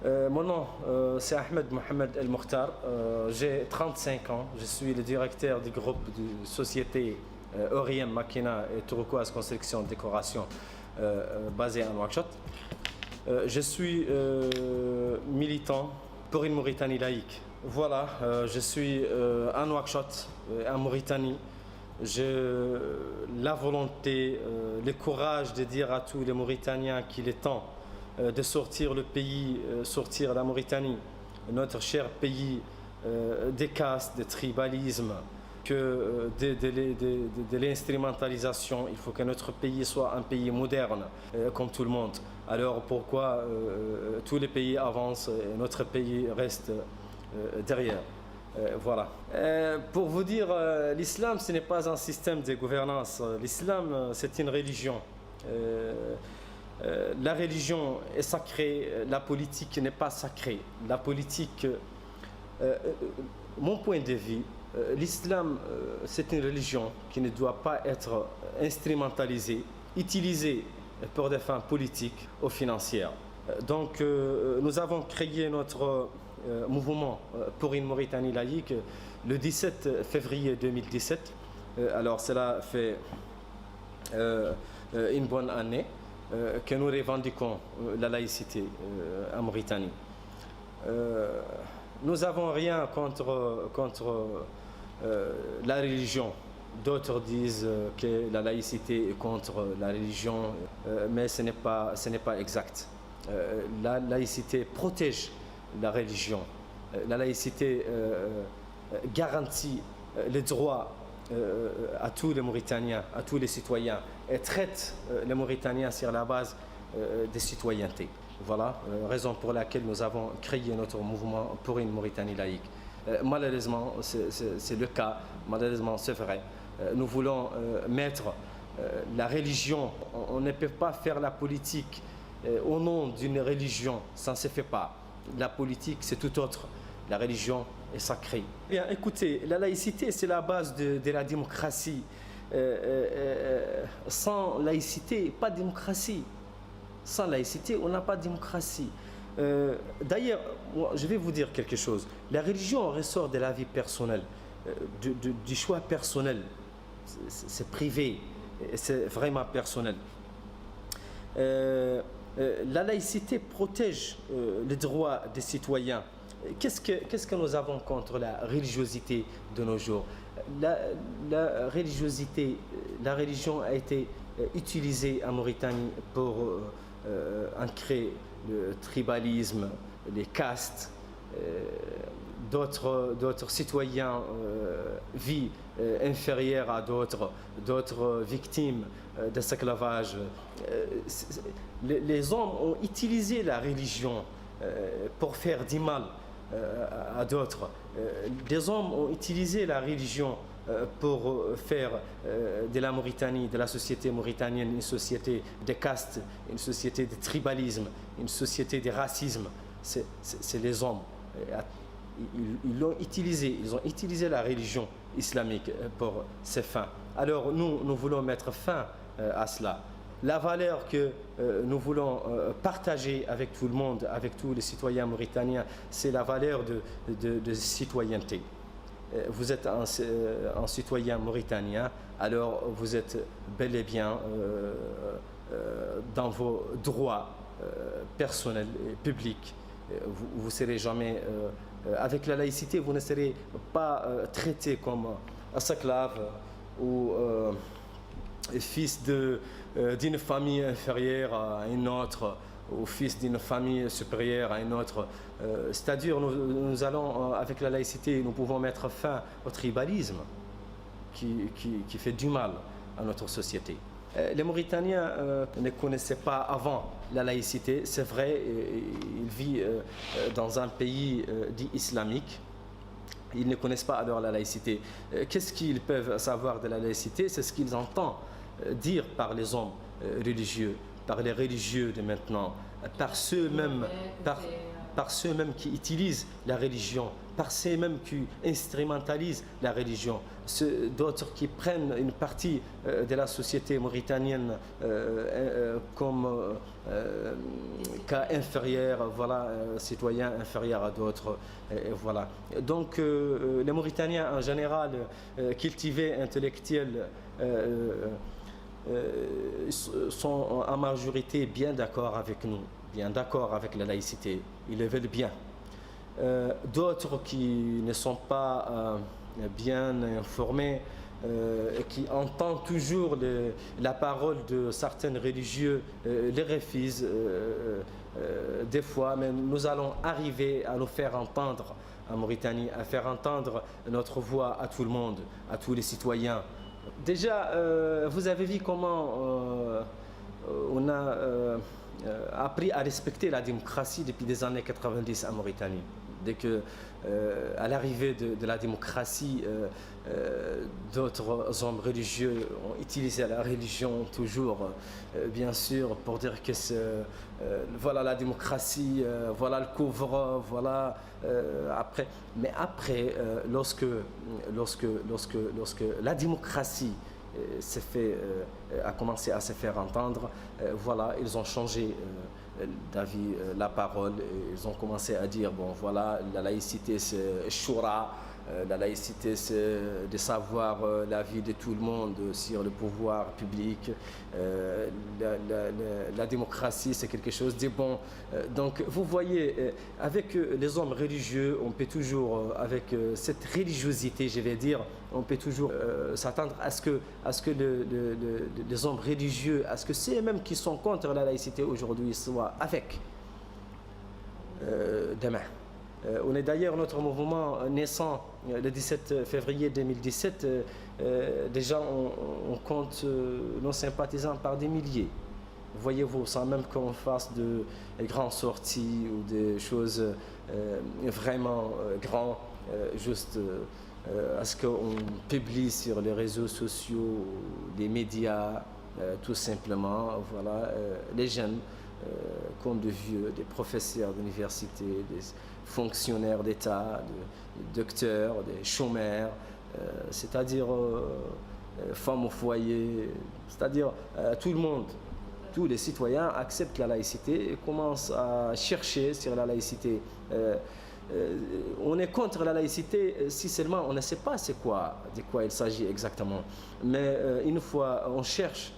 Mon nom, c'est Ahmed Mohamed El Mokhtar. J'ai 35 ans. Je suis le directeur du groupe de société Orient Makina et Turquoise Construction Décoration basé à Nouakchott. Je suis militant pour une Mauritanie laïque. Voilà, je suis à Nouakchott, en Mauritanie. J'ai la volonté, le courage de dire à tous les Mauritaniens qu'il est temps de sortir le pays, sortir la Mauritanie, notre cher pays, des castes, des tribalismes, de l'instrumentalisation. Il faut que notre pays soit un pays moderne, comme tout le monde. Alors pourquoi tous les pays avancent et notre pays reste derrière? Voilà. Pour vous dire, l'islam, ce n'est pas un système de gouvernance. L'islam, c'est une religion. La religion est sacrée, la politique n'est pas sacrée. La politique, mon point de vue, l'islam, c'est une religion qui ne doit pas être instrumentalisée, utilisée pour des fins politiques ou financières. Donc, nous avons créé notre mouvement pour une Mauritanie laïque le 17 février 2017. Alors, cela fait une bonne année que nous revendiquons la laïcité en Mauritanie. Nous n'avons rien contre la religion. D'autres disent que la laïcité est contre la religion, mais ce n'est pas exact. La laïcité protège la religion. La laïcité garantit les droits à tous les Mauritaniens, à tous les citoyens, et traite les Mauritaniens sur la base de citoyenneté. Voilà, raison pour laquelle nous avons créé notre mouvement pour une Mauritanie laïque. Malheureusement, c'est le cas, malheureusement c'est vrai. Nous voulons mettre la religion, on ne peut pas faire la politique au nom d'une religion, ça ne se fait pas. La politique, c'est tout autre. La religion est sacrée. Bien, écoutez, la laïcité, c'est la base de la démocratie. Sans laïcité, pas de démocratie. Sans laïcité, on n'a pas de démocratie. D'ailleurs, je vais vous dire quelque chose. La religion ressort de la vie personnelle, du choix personnel. C'est privé, c'est vraiment personnel. La laïcité protège les droits des citoyens. Qu'est-ce que nous avons contre la religiosité de nos jours? La religiosité, la religion a été utilisée en Mauritanie pour ancrer le tribalisme, les castes. D'autres citoyens vivent inférieurs à d'autres victimes d'esclavage. Les hommes ont utilisé la religion pour faire du mal à d'autres. Des hommes ont utilisé la religion pour faire de la Mauritanie, de la société mauritanienne, une société de caste, une société de tribalisme, une société de racisme. C'est les hommes. Ils ont utilisé la religion islamique pour ces fins. Alors nous voulons mettre fin à cela. La valeur que nous voulons partager avec tout le monde, avec tous les citoyens mauritaniens, c'est la valeur de citoyenneté. Vous êtes un citoyen mauritanien, alors vous êtes bel et bien dans vos droits personnels et publics. Vous ne serez jamais, avec la laïcité, vous ne serez pas traité comme esclave ou fils d'une famille inférieure à une autre, ou fils d'une famille supérieure à une autre. C'est-à-dire, nous allons, avec la laïcité, nous pouvons mettre fin au tribalisme qui fait du mal à notre société. Les Mauritaniens ne connaissaient pas avant la laïcité, c'est vrai, ils vivent dans un pays dit islamique. Ils ne connaissent pas alors la laïcité. Qu'est-ce qu'ils peuvent savoir de la laïcité? C'est ce qu'ils entendent dire par les hommes religieux, par les religieux de maintenant, par ceux-mêmes, par ceux-mêmes qui utilisent la religion, par ceux-mêmes qui instrumentalisent la religion, d'autres qui prennent une partie de la société mauritanienne comme cas inférieur, voilà, citoyens inférieurs à d'autres, voilà. Donc les Mauritaniens en général, cultivés, intellectuels, sont en majorité bien d'accord avec nous, bien d'accord avec la laïcité, ils le veulent bien. D'autres qui ne sont pas bien informés, qui entendent toujours la parole de certains religieux, les refusent des fois, mais nous allons arriver à nous faire entendre en Mauritanie, à faire entendre notre voix à tout le monde, à tous les citoyens. Déjà, vous avez vu comment on a appris à respecter la démocratie depuis les années 90 en Mauritanie. Dès que, à l'arrivée de la démocratie, d'autres hommes religieux ont utilisé la religion toujours, bien sûr, pour dire que voilà la démocratie, voilà le couvre, voilà après. Mais après, lorsque la démocratie a commencé à se faire entendre, voilà, ils ont changé d'avis, la parole, ils ont commencé à dire, bon voilà, la laïcité c'est Shura, la laïcité c'est de savoir la vie de tout le monde sur le pouvoir public, la démocratie c'est quelque chose de bon. Donc vous voyez, avec les hommes religieux, on peut toujours, avec cette religiosité je vais dire, on peut toujours s'attendre à ce que les hommes religieux, à ce que ceux mêmes qui sont contre la laïcité aujourd'hui soient avec demain. On est d'ailleurs notre mouvement naissant le 17 février 2017. Déjà on compte nos sympathisants par des milliers. Voyez-vous, sans même qu'on fasse de grandes sorties ou des choses vraiment grandes, juste à ce qu'on publie sur les réseaux sociaux, les médias, tout simplement, voilà, les jeunes, comme de vieux, des professeurs d'université, des fonctionnaires d'État, des docteurs, des chômeurs, c'est-à-dire femmes au foyer, c'est-à-dire tout le monde, tous les citoyens acceptent la laïcité et commencent à chercher sur la laïcité. On est contre la laïcité si seulement on ne sait pas de quoi il s'agit exactement. Mais une fois on cherche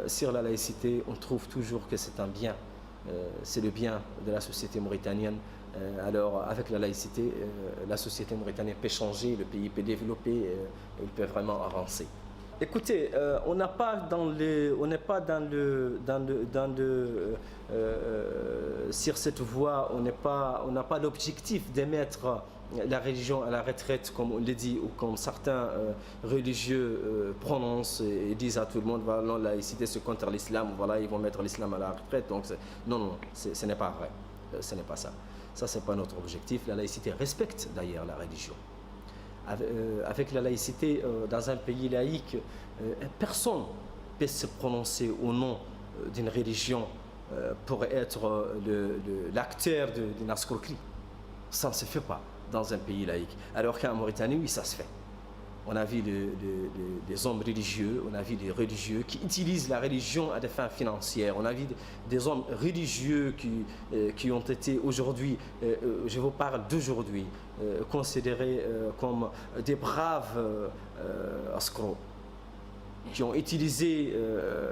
sur la laïcité, on trouve toujours que c'est un bien, c'est le bien de la société mauritanienne. Alors avec la laïcité, la société mauritanienne peut changer, le pays peut développer, il peut vraiment avancer. Écoutez, on n'est pas sur cette voie, on n'a pas l'objectif de mettre la religion à la retraite, comme on le dit, ou comme certains religieux prononcent et disent à tout le monde, voilà, non, la laïcité c'est contre l'islam, voilà, ils vont mettre l'islam à la retraite. Donc non, ce n'est pas vrai, ce n'est pas ça. Ça, ce n'est pas notre objectif. La laïcité respecte d'ailleurs la religion. Avec la laïcité, dans un pays laïque, personne ne peut se prononcer au nom d'une religion pour être l'acteur d'une escroquerie. Ça ne se fait pas dans un pays laïque. Alors qu'en Mauritanie, oui, ça se fait. On a vu des hommes religieux, on a vu des religieux qui utilisent la religion à des fins financières. On a vu des hommes religieux qui ont été aujourd'hui, je vous parle d'aujourd'hui, considérés comme des braves escrocs, qui ont utilisé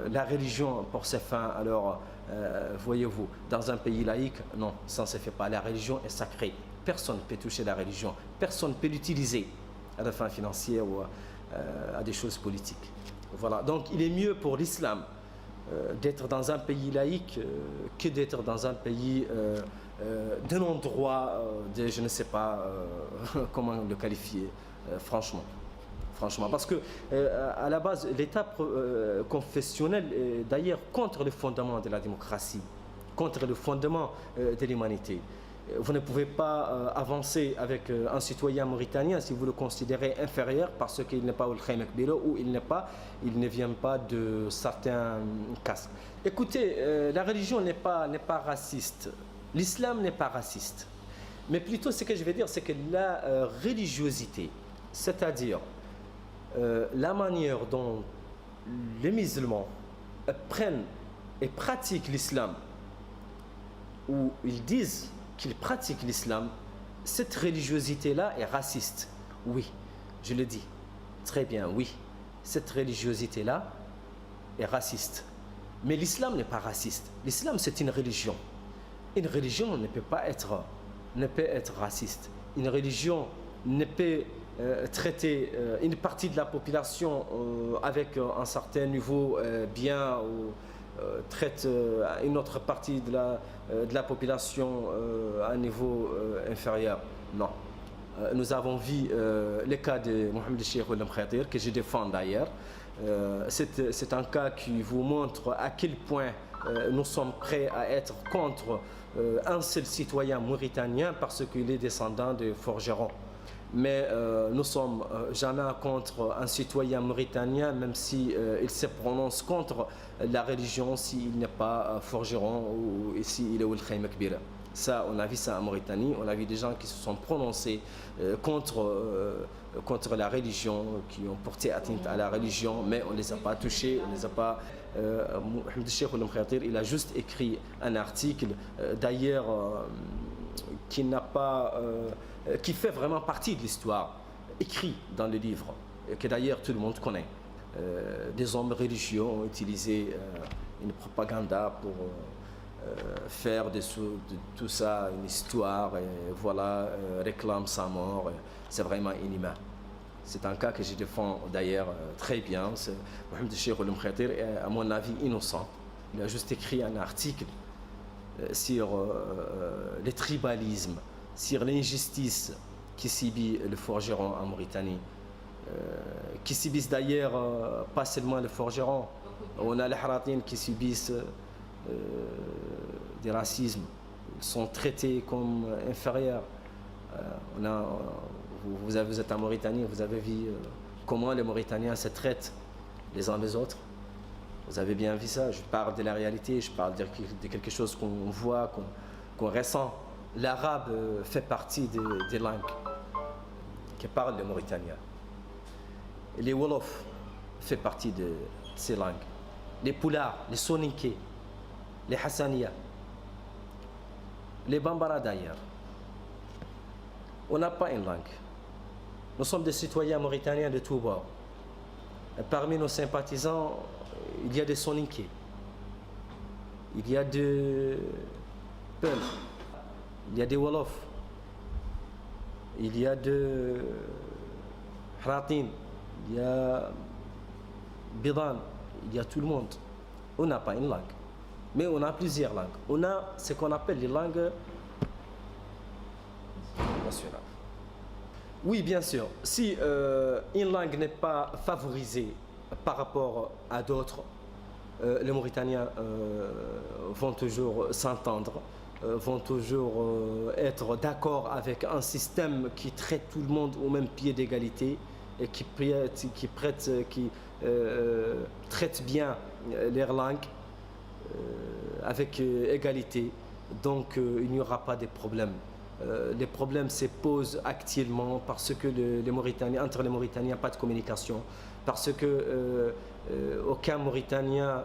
la religion pour ces fins. Alors, voyez-vous, dans un pays laïque, non, ça ne se fait pas. La religion est sacrée. Personne ne peut toucher la religion. Personne ne peut l'utiliser à des fins financières ou à des choses politiques. Voilà. Donc il est mieux pour l'islam d'être dans un pays laïque que d'être dans un pays d'un endroit de, je ne sais pas comment le qualifier, franchement. Parce que à la base, l'État confessionnel est d'ailleurs contre le fondement de la démocratie, contre le fondement de l'humanité. Vous ne pouvez pas avancer avec un citoyen mauritanien si vous le considérez inférieur parce qu'il n'est pas au Khaïm Akbilo ou il ne vient pas de certains casques. Écoutez, la religion n'est pas raciste. L'islam n'est pas raciste. Mais plutôt, ce que je veux dire, c'est que la religiosité, c'est-à-dire la manière dont les musulmans prennent et pratiquent l'islam, ou ils disent qu'ils pratiquent l'islam, cette religiosité-là est raciste. Oui, je le dis. Très bien, oui. Cette religiosité-là est raciste. Mais l'islam n'est pas raciste. L'islam, c'est une religion. Une religion ne peut pas être raciste. Une religion ne peut traiter une partie de la population avec un certain niveau bien ou traite une autre partie de la population à un niveau inférieur. Non. Nous avons vu le cas de Mohamed Cheikh Oulam Khatir, que je défends d'ailleurs. C'est un cas qui vous montre à quel point nous sommes prêts à être contre un seul citoyen mauritanien parce qu'il est descendant de forgerons. Mais nous sommes jamais contre un citoyen mauritanien, même si il se prononce contre la religion, s'il n'est pas forgeron ou s'il est Ould Khayma Kbira. Ça, on a vu ça en Mauritanie, on a vu des gens qui se sont prononcés contre la religion, qui ont porté atteinte à la religion, mais on ne les a pas touchés, on ne les a pas... Mohamed Cheikh Oulam Khatir, il a juste écrit un article, d'ailleurs, qui fait vraiment partie de l'histoire, écrit dans le livre, que d'ailleurs tout le monde connaît. Des hommes religieux ont utilisé une propagande pour faire de tout ça une histoire, et voilà, réclame sa mort. C'est vraiment inhumain. C'est un cas que je défends d'ailleurs très bien. Mohamed Cheikh Oulam Khatir est, à mon avis, innocent. Il a juste écrit un article sur le tribalisme, sur l'injustice qui subit le forgeron en Mauritanie, qui subissent d'ailleurs pas seulement le forgeron. On a les Haratines qui subissent des racismes, ils sont traités comme inférieurs. Vous êtes en Mauritanie, vous avez vu comment les Mauritaniens se traitent les uns les autres. Vous avez bien vu ça. Je parle de la réalité, je parle de quelque chose qu'on voit, qu'on ressent. L'arabe fait partie des langues que parlent les Mauritaniens. Les Wolof fait partie de ces langues. Les Poulards, les Soninké, les Hassaniya, les Bambara d'ailleurs. On n'a pas une langue. Nous sommes des citoyens mauritaniens de tous bords. Et parmi nos sympathisants, il y a des Soninké, il y a des Peul, il y a des Wolof, il y a des Hratin, il y a Bidan, il y a tout le monde. On n'a pas une langue, mais on a plusieurs langues. On a ce qu'on appelle les langues nationales. Oui, bien sûr. Si une langue n'est pas favorisée par rapport à d'autres, les Mauritaniens vont toujours s'entendre, vont toujours être d'accord avec un système qui traite tout le monde au même pied d'égalité et qui traite bien leurs langues avec égalité. Donc il n'y aura pas de problème. Les problèmes se posent actuellement parce que entre les Mauritaniens, il n'y a pas de communication, parce que aucun Mauritanien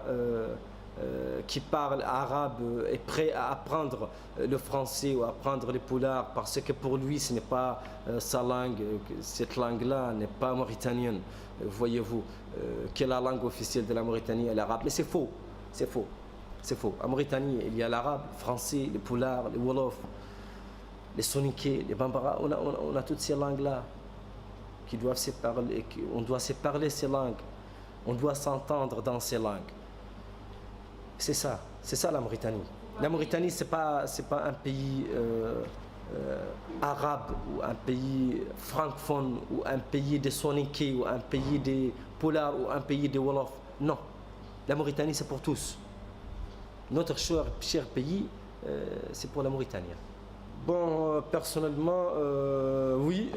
qui parle arabe est prêt à apprendre le français ou à apprendre le poulard, parce que pour lui ce n'est pas sa langue, cette langue-là n'est pas mauritanienne. Voyez-vous que la langue officielle de la Mauritanie est l'arabe, mais c'est faux, c'est faux, c'est faux. En Mauritanie, il y a l'arabe, le français, le poulard, le wolof, les Soninké, les Bambara, on a toutes ces langues-là qui doivent se parler, on doit se parler ces langues, on doit s'entendre dans ces langues. C'est ça la Mauritanie. La Mauritanie, c'est pas un pays arabe ou un pays francophone ou un pays des Soninké ou un pays des Poulards ou un pays des Wolof. Non, la Mauritanie, c'est pour tous. Notre cher pays, c'est pour la Mauritanie. Bon, personnellement, oui,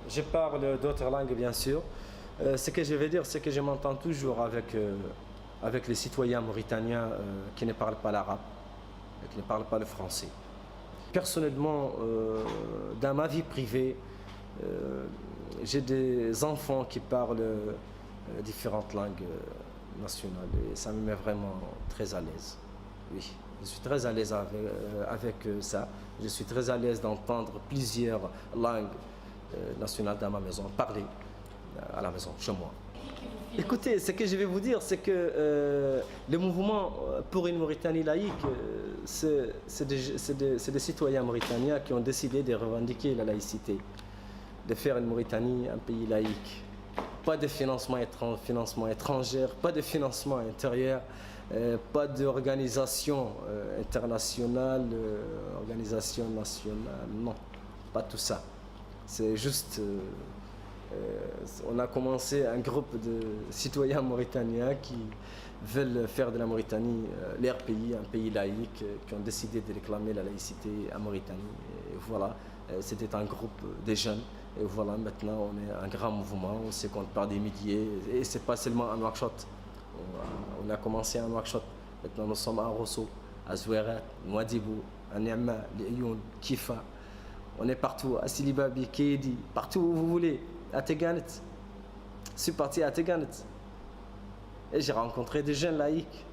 je parle d'autres langues, bien sûr. Ce que je veux dire, c'est que je m'entends toujours avec les citoyens mauritaniens qui ne parlent pas l'arabe, qui ne parlent pas le français. personnellement, dans ma vie privée, j'ai des enfants qui parlent différentes langues nationales et ça me met vraiment très à l'aise. Oui, je suis très à l'aise avec ça. Je suis très à l'aise d'entendre plusieurs langues nationales dans ma maison, parler à la maison, chez moi. Écoutez, ce que je vais vous dire, c'est que le mouvement pour une Mauritanie laïque, c'est des citoyens mauritaniens qui ont décidé de revendiquer la laïcité, de faire une Mauritanie un pays laïque. Pas de financement étranger, pas de financement intérieur, pas d'organisation internationale, organisation nationale, non, pas tout ça. C'est juste... on a commencé un groupe de citoyens mauritaniens qui veulent faire de la Mauritanie leur pays, un pays laïque, qui ont décidé de réclamer la laïcité en Mauritanie. Et voilà, c'était un groupe de jeunes. Et voilà, maintenant on est un grand mouvement, on se compte par des milliers. Et ce n'est pas seulement à Nouakchott. On a commencé à Nouakchott. Maintenant nous sommes à Rosso, à Zouérat, Nouadhibou, à Niamey, Lioun, Kifa. On est partout, à Silibabi, Kédi, partout où vous voulez. À Teganet. Je suis parti à Teganet. Et j'ai rencontré des jeunes laïcs.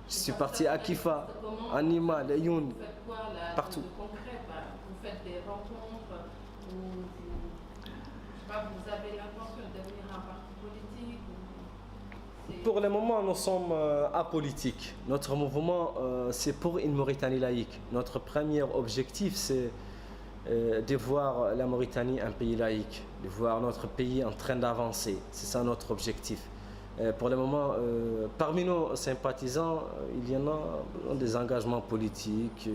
Je suis parti à Kifa, à Nima, Lioun, vous faites quoi là, partout. de concret, vous faites des rencontres, ou je sais pas, vous avez l'intention de devenir un parti politique Pour le moment, nous sommes apolitiques. Notre mouvement, c'est pour une Mauritanie laïque. Notre premier objectif, c'est de voir la Mauritanie un pays laïque, de voir notre pays en train d'avancer. C'est ça notre objectif. Pour le moment, parmi nos sympathisants, il y en a des engagements politiques,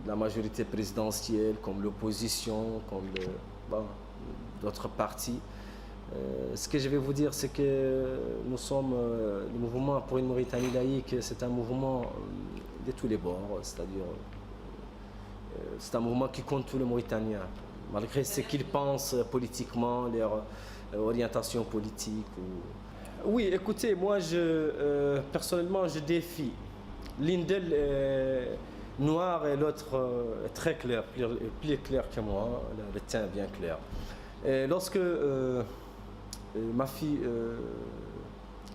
la majorité présidentielle, comme l'opposition, comme d'autres partis. Ce que je vais vous dire, c'est que nous sommes, le mouvement pour une Mauritanie laïque, c'est un mouvement de tous les bords, c'est-à-dire c'est un mouvement qui compte tous les Mauritaniens, malgré ce qu'ils pensent politiquement, leur orientation politique. Oui, écoutez, moi, personnellement, je défie. L'une d'elles est noire et l'autre est très claire, plus claire que moi, le teint bien clair. Et lorsque ma fille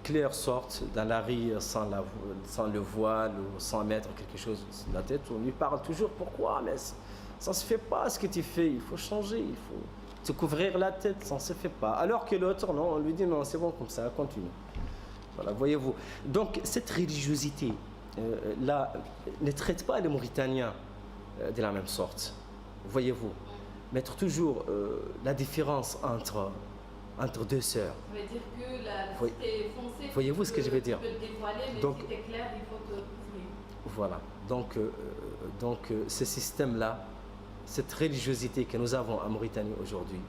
Claire sort dans la rue sans le voile ou sans mettre quelque chose sur la tête, on lui parle toujours pourquoi, mais ça ne se fait pas ce que tu fais, il faut changer, il faut te couvrir la tête, ça ne se fait pas. Alors que l'autre, non, on lui dit non, c'est bon comme ça, continue. Voilà, voyez-vous. Donc cette religiosité là ne traite pas les Mauritaniens de la même sorte, voyez-vous. Mettre toujours la différence entre deux sœurs. Ça veut dire que la cité foncée, voyez-vous ce que je veux dire? Dévoiler, mais donc, si t'es clair, il faut te couvrir. Voilà. Donc ce système-là, cette religiosité que nous avons en Mauritanie aujourd'hui,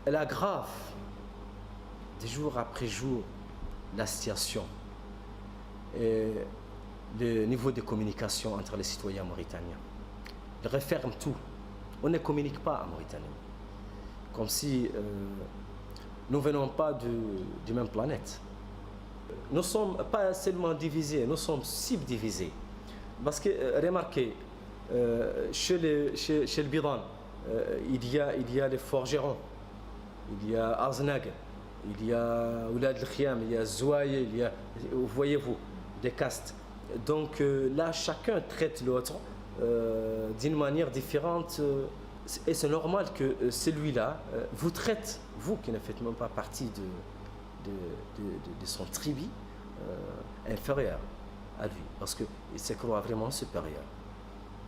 elle aggrave de jour après jour la situation et le niveau de communication entre les citoyens mauritaniens. Ils referment tout. On ne communique pas en Mauritanie. Comme si nous ne venons pas du même planète. Nous ne sommes pas seulement divisés, nous sommes subdivisés. Parce que, remarquez, chez le Bidan, il y a les forgerons, il y a Aznag, il y a Oulad el-Khiam, il y a Zouaye, il y a, voyez-vous, des castes. Donc là, chacun traite l'autre d'une manière différente. Et c'est normal que celui-là vous traite, vous qui ne faites même pas partie de son tribu, inférieur à lui, parce qu'il se croit vraiment supérieur,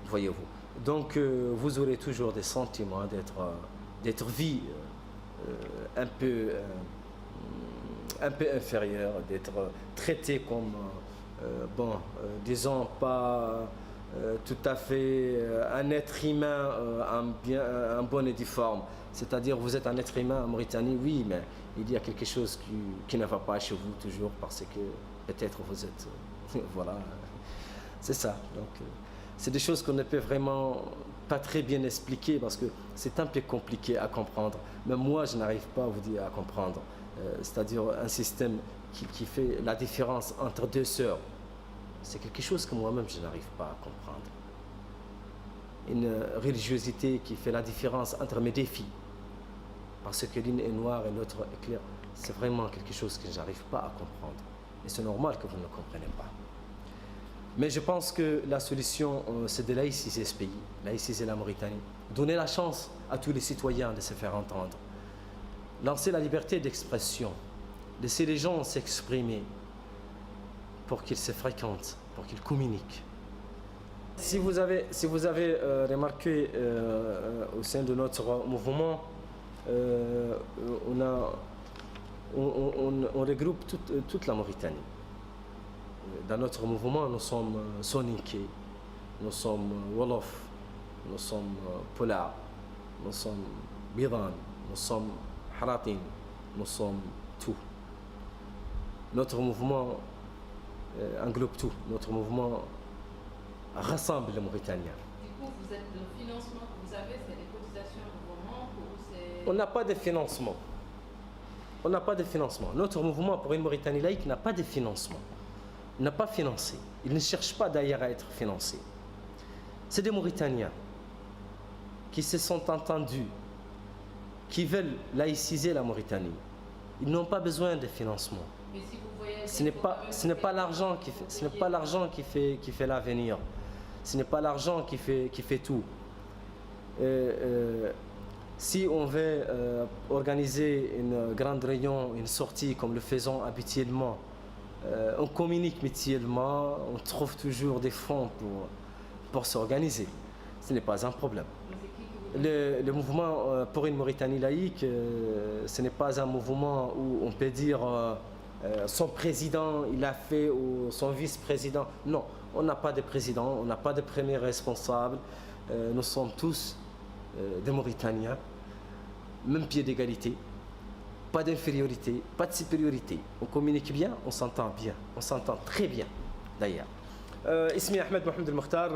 voyez-vous. Donc vous aurez toujours des sentiments d'être vu un peu inférieur, d'être traité comme, disons pas tout à fait un être humain un bon et difforme. C'est-à-dire vous êtes un être humain en Mauritanie, oui, mais il y a quelque chose qui ne va pas chez vous toujours parce que peut-être vous êtes... voilà, c'est ça. Donc c'est des choses qu'on ne peut vraiment pas très bien expliquer parce que c'est un peu compliqué à comprendre. Même moi, je n'arrive pas à vous dire à comprendre. C'est-à-dire un système qui fait la différence entre deux sœurs. C'est quelque chose que moi-même, je n'arrive pas à comprendre. une religiosité qui fait la différence entre mes défis. Parce que l'une est noire et l'autre est claire. C'est vraiment quelque chose que je n'arrive pas à comprendre. Et c'est normal que vous ne le compreniez pas. Mais je pense que la solution, c'est de laïciser ce pays, laïciser la Mauritanie. Donner la chance à tous les citoyens de se faire entendre. Lancer la liberté d'expression. Laisser les gens s'exprimer pour qu'ils se fréquentent, pour qu'ils communiquent. Si vous avez remarqué au sein de notre mouvement, on regroupe toute la Mauritanie. Dans notre mouvement, nous sommes Soninké, nous sommes Wolof, nous sommes Pola, nous sommes Bidan, nous sommes Haratin, nous sommes tout. Notre mouvement englobe tout. Notre mouvement rassemble les Mauritaniens. Du coup, le financement que vous avez, c'est des cotisations de vos membres ou c'est... On n'a pas de financement. On n'a pas de financement. Notre mouvement pour une Mauritanie laïque n'a pas de financement. Il n'a pas financé. Il ne cherche pas d'ailleurs à être financé. C'est des Mauritaniens qui se sont entendus, qui veulent laïciser la Mauritanie. Ils n'ont pas besoin de financement. Mais si vous voyagez, Ce n'est pas l'argent qui fait l'avenir. Ce n'est pas l'argent qui fait tout. Si on veut organiser une grande réunion, une sortie comme le faisons habituellement, on communique mutuellement, on trouve toujours des fonds pour s'organiser. Ce n'est pas un problème. Le mouvement pour une Mauritanie laïque, ce n'est pas un mouvement où on peut dire son président il a fait ou son vice-président. Non, on n'a pas de président, on n'a pas de premier responsable. Nous sommes tous des Mauritaniens, même pied d'égalité, pas d'infériorité, pas de supériorité. On communique bien, on s'entend bien, on s'entend très bien d'ailleurs. Ismi Ahmed Mohamed El Mokhtar.